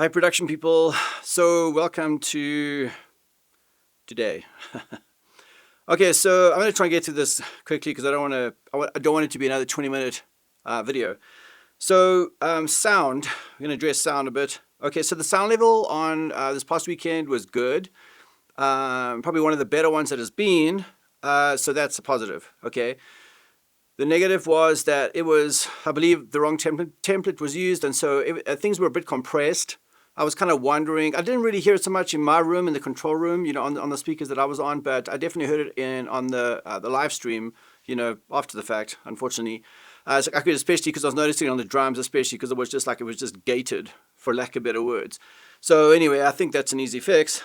Hi, production people. So, welcome to today. Okay, so I'm going to try and get through this quickly because I don't want it to be another 20-minute video. So, sound. We're going to address sound a bit. Okay, so the sound level on this past weekend was good. Probably one of the better ones that has been. So that's a positive. Okay. The negative was that it was, I believe, the wrong template was used, and so things were a bit compressed. I was kind of wondering. I didn't really hear it so much in my room, in the control room, on the speakers that I was on, but I definitely heard it on the live stream, after the fact. Unfortunately, so I could, especially because I was noticing on the drums, especially because it was just gated, for lack of better words. So anyway, I think that's an easy fix.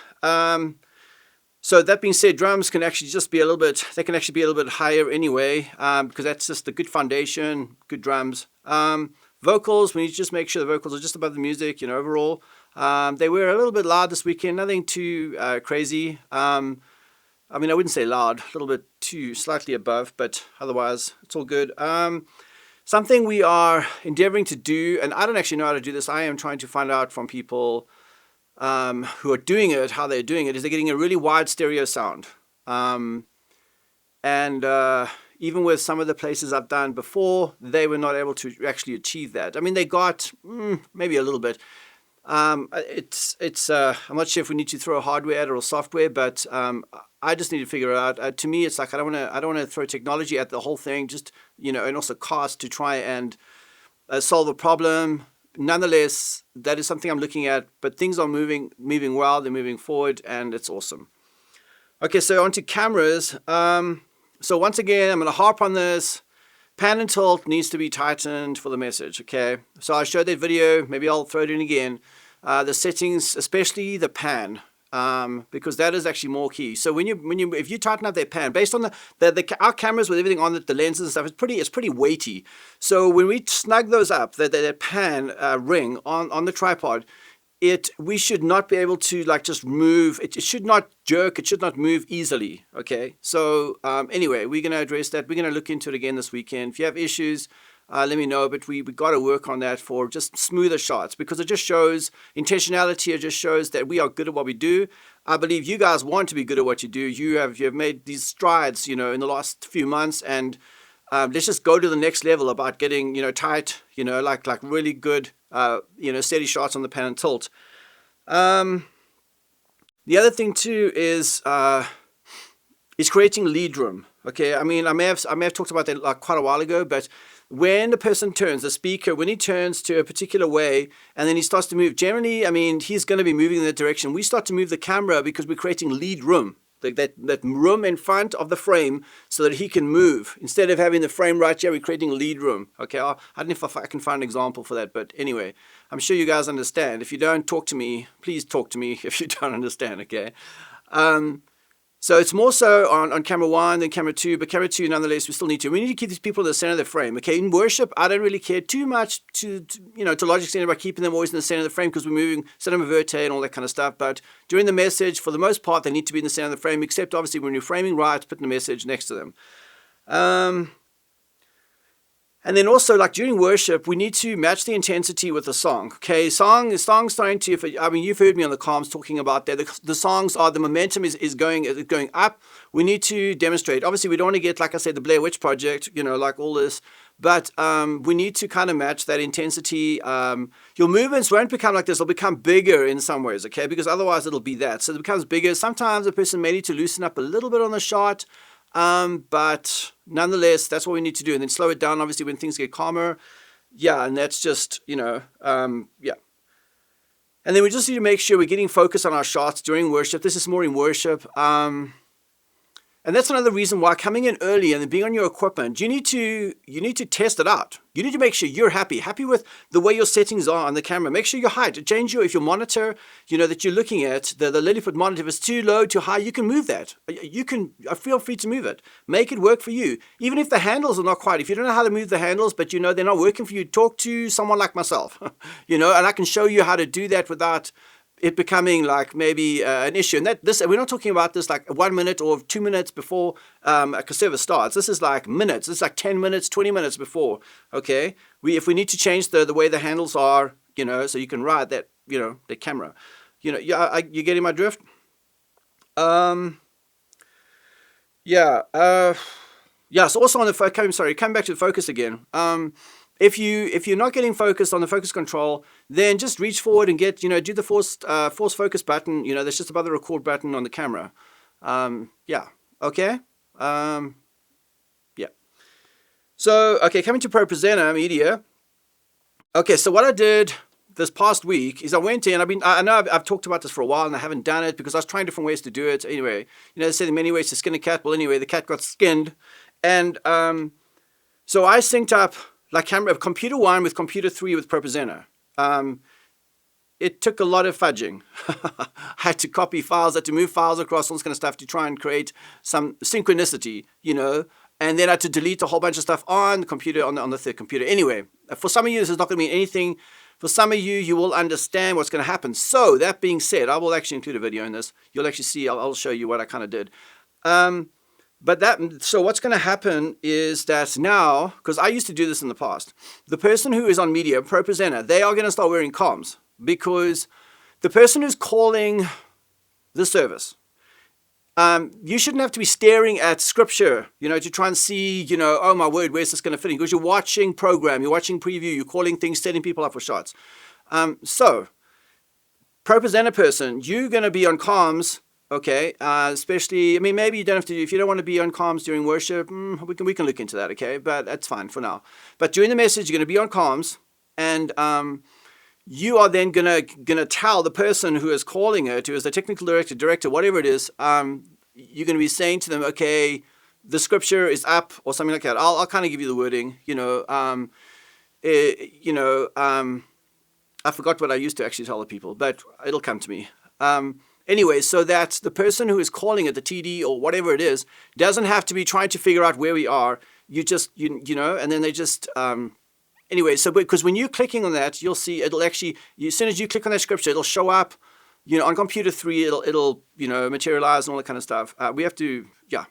So that being said, drums can actually just be a little bit. They can actually be a little bit higher anyway, because that's just a good foundation, good drums. Vocals, we need to just make sure the vocals are just above the music. Overall, they were a little bit loud this weekend. Nothing too crazy. I wouldn't say loud. A little bit too slightly above, but otherwise it's all good. Something we are endeavoring to do, and I don't actually know how to do this. I am trying to find out from people who are doing it, how they're doing it, is they're getting a really wide stereo sound. Even with some of the places I've done before, they were not able to actually achieve that. I mean, they got maybe a little bit. I'm not sure if we need to throw hardware at it or software, but I just need to figure it out. To me, it's like I don't want to throw technology at the whole thing, just and also cost to try and solve a problem. Nonetheless, that is something I'm looking at, but things are moving well. They're moving forward, and it's awesome. Okay, so onto cameras. So once again, I'm going to harp on this. Pan and tilt needs to be tightened for the message, okay? So I showed that video. Maybe I'll throw it in again. The settings, especially the pan, because that is actually more key. So if you tighten up that pan, based on our cameras with everything on it, the lenses and stuff, it's pretty weighty. So when we snug those up, that pan ring on the tripod, we should not be able to just move. It should not jerk. It should not move easily. Okay. So anyway, we're going to address that. We're going to look into it again this weekend. If you have issues, let me know. But we got to work on that for just smoother shots, because it just shows intentionality. It just shows that we are good at what we do. I believe you guys want to be good at what you do. You have made these strides, in the last few months, and let's just go to the next level about getting, tight, like really good, steady shots on the pan and tilt. The other thing too is creating lead room. Okay, I may have talked about that quite a while ago, but when the person turns, the speaker, when he turns to a particular way and then he starts to move, generally, he's going to be moving in that direction. We start to move the camera because we're creating lead room. Like that room in front of the frame so that he can move. Instead of having the frame right here, we're creating lead room. Okay, I don't know if I can find an example for that, but anyway, I'm sure you guys understand. If you don't, talk to me. Please talk to me if you don't understand, okay? So it's more so on camera 1 than camera 2, but camera 2, nonetheless, we need to keep these people in the center of the frame. Okay, in worship, I don't really care too much to a large extent about keeping them always in the center of the frame, because we're moving cinema verte and all that kind of stuff. But during the message, for the most part, they need to be in the center of the frame, except obviously when you're framing right, putting the message next to them. And then also, during worship, we need to match the intensity with the song. Okay, song's starting to. You've heard me on the comms talking about that. The songs the momentum is going up. We need to demonstrate. Obviously, we don't want to get, like I said, the Blair Witch Project. Like all this, but we need to kind of match that intensity. Your movements won't become like this; they'll become bigger in some ways. Okay, because otherwise it'll be that. So it becomes bigger. Sometimes a person may need to loosen up a little bit on the shot. But nonetheless, that's what we need to do. And then slow it down, obviously, when things get calmer. Yeah, and that's just, yeah. And then we just need to make sure we're getting focus on our shots during worship. This is more in worship. And that's another reason why coming in early and then being on your equipment, you need to test it out. You need to make sure you're happy with the way your settings are on the camera. Make sure your height, if your monitor, that you're looking at, the Lilliput monitor, if it's too low, too high, you can move that. Feel free to move it. Make it work for you. Even if the handles are not quite, if you don't know how to move the handles, but they're not working for you, talk to someone like myself, and I can show you how to do that without it becoming like maybe an issue. And we're not talking about this like 1 minute or 2 minutes before a service starts. This is like minutes. This is like 10 minutes, 20 minutes before. Okay, if we need to change the way the handles are so you can ride that, the camera. You getting my drift? Yeah. So also on the coming back to the focus again. If you're not getting focused on the focus control, then just reach forward and get, do the force focus button. That's just above the record button on the camera. Yeah. Okay. Yeah. So, okay, coming to ProPresenter Media. Okay, so what I did this past week is I went in. I know I've talked about this for a while and I haven't done it because I was trying different ways to do it. Anyway, they say there are many ways to skin a cat. Well, anyway, the cat got skinned, and so I synced up like computer 1 with computer 3 with ProPresenter. It took a lot of fudging. I had to copy files, had to move files across, all this kind of stuff to try and create some synchronicity, and then I had to delete a whole bunch of stuff on the computer, on the third computer. Anyway, for some of you, this is not going to mean anything. For some of you, you will understand what's going to happen. So that being said, I will actually include a video in this. You'll actually see, I'll show you what I kind of did. So what's going to happen is that now, because I used to do this in the past, the person who is on media, ProPresenter, they are going to start wearing comms, because the person who's calling the service, you shouldn't have to be staring at scripture, to try and see, oh my word, where's this going to fit in? Because you're watching program, you're watching preview, you're calling things, setting people up for shots. So, ProPresenter person, you're going to be on comms, okay? Especially, maybe you don't have to, if you don't want to be on comms during worship, we can look into that, okay? But that's fine for now. But during the message, you're going to be on comms, and you are then gonna tell the person who is calling it, who is the technical director, whatever it is, you're gonna be saying to them, okay, the scripture is up, or something like that. I'll kind of give you the wording, I forgot what I used to actually tell the people, but it'll come to me. Anyway, so that the person who is calling it, the TD or whatever it is, doesn't have to be trying to figure out where we are. You just, and then they just, anyway, so because when you're clicking on that, you'll see it'll actually, as soon as you click on that scripture, it'll show up, on computer 3, it'll materialize and all that kind of stuff. We have to, yeah.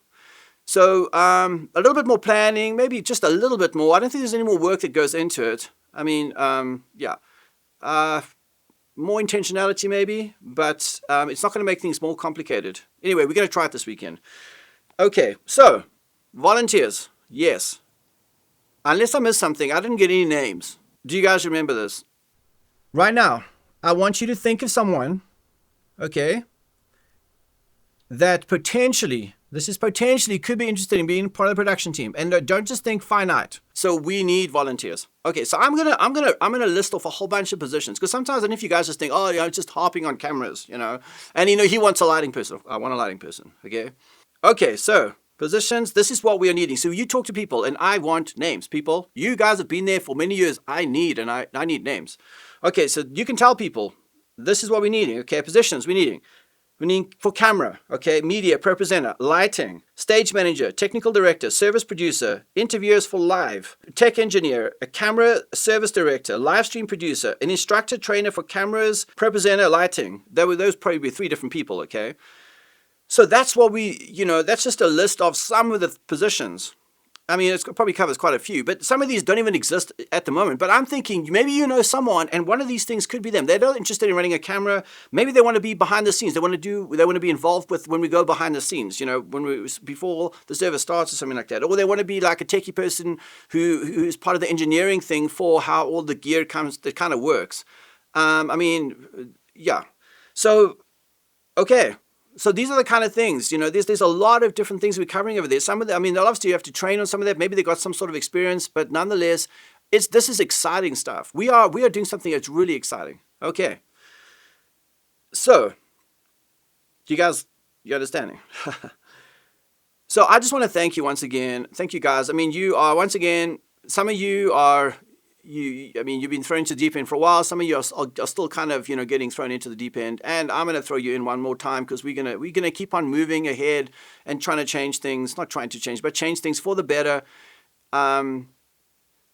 So a little bit more planning, maybe just a little bit more. I don't think there's any more work that goes into it. Yeah. More intentionality maybe, but it's not going to make things more complicated. Anyway, we're going to try it this weekend. Okay, so volunteers, yes. Unless I missed something, I didn't get any names. Do you guys remember this? Right now, I want you to think of someone, okay, that potentially could be interested in being part of the production team. And don't just think finite. So we need volunteers. Okay, so I'm gonna list off a whole bunch of positions, because sometimes I don't know if you guys just think, oh, just harping on cameras, and he wants a lighting person. I want a lighting person. Okay, so positions, this is what we are needing. So you talk to people, and I want names. People, you guys have been there for many years. I need names. Okay, so you can tell people, this is what we're needing. Okay, positions we're needing. We need for camera, okay, media, ProPresenter, lighting, stage manager, technical director, service producer, interviewers for live, tech engineer, a camera service director, live stream producer, an instructor trainer for cameras, ProPresenter, lighting. Those probably be 3 different people, okay? So that's what that's just a list of some of the positions. It probably covers quite a few, but some of these don't even exist at the moment. But I'm thinking maybe someone, and one of these things could be them. They're not interested in running a camera. Maybe they want to be behind the scenes. They want to be involved with when we go behind the scenes. Before the service starts or something like that. Or they want to be like a techie person who's part of the engineering thing for how all the gear that kind of works. Yeah. So, okay. So these are the kind of things, there's a lot of different things we're covering over there. Some of them, obviously you have to train on some of that. Maybe they got some sort of experience, but nonetheless, this is exciting stuff. We are doing something that's really exciting. Okay. So, you understanding? So I just want to thank you once again. Thank you guys. You are, once again, some of you are, you've been thrown into the deep end for a while. Some of you are still kind of, getting thrown into the deep end. And I'm going to throw you in one more time, because we're going to keep on moving ahead and trying to change things. Not trying to change, but change things for the better.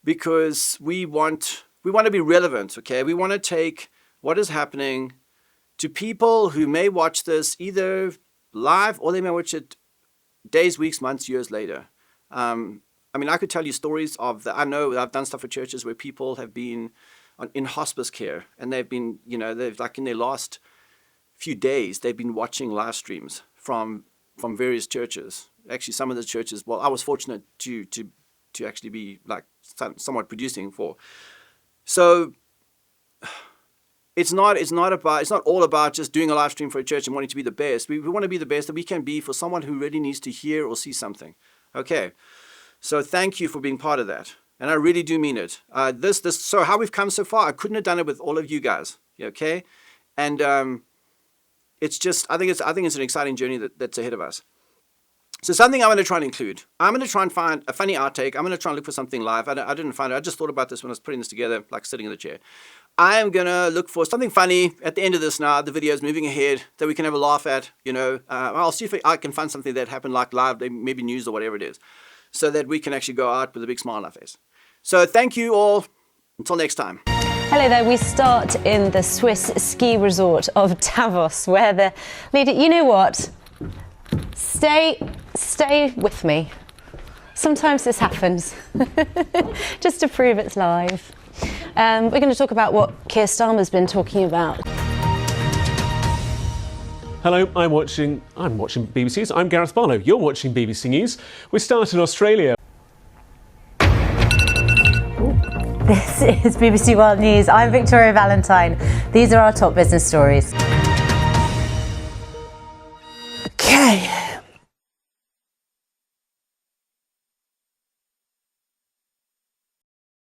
Because we want to be relevant, okay? We want to take what is happening to people who may watch this either live, or they may watch it days, weeks, months, years later. I could tell you stories I know I've done stuff for churches where people have been in hospice care, and they've been, they've like in their last few days, they've been watching live streams from various churches. Actually, some of the churches, well, I was fortunate to actually be like somewhat producing for. So it's not all about just doing a live stream for a church and wanting to be the best. We want to be the best that we can be for someone who really needs to hear or see something. Okay, so thank you for being part of that, and I really do mean it. So how we've come so far, I couldn't have done it with all of you guys. Okay, and it's just I think it's an exciting journey that's ahead of us. So something I'm going to try and include. I'm going to try and find a funny outtake. I'm going to try and look for something live. I didn't find it. I just thought about this when I was putting this together, like sitting in the chair. I am going to look for something funny at the end of this now. The video is moving ahead that we can have a laugh at. I'll see if I can find something that happened like live, maybe news or whatever it is, so that we can actually go out with a big smile on our face. So thank you all. Until next time. Hello there. We start in the Swiss ski resort of Davos, where the leader, you know what? Stay with me. Sometimes this happens, just to prove it's live. We're going to talk about what Keir Starmer's been talking about. Hello, I'm watching BBC News. I'm Gareth Barlow. You're watching BBC News. We start in Australia. This is BBC World News. I'm Victoria Valentine. These are our top business stories.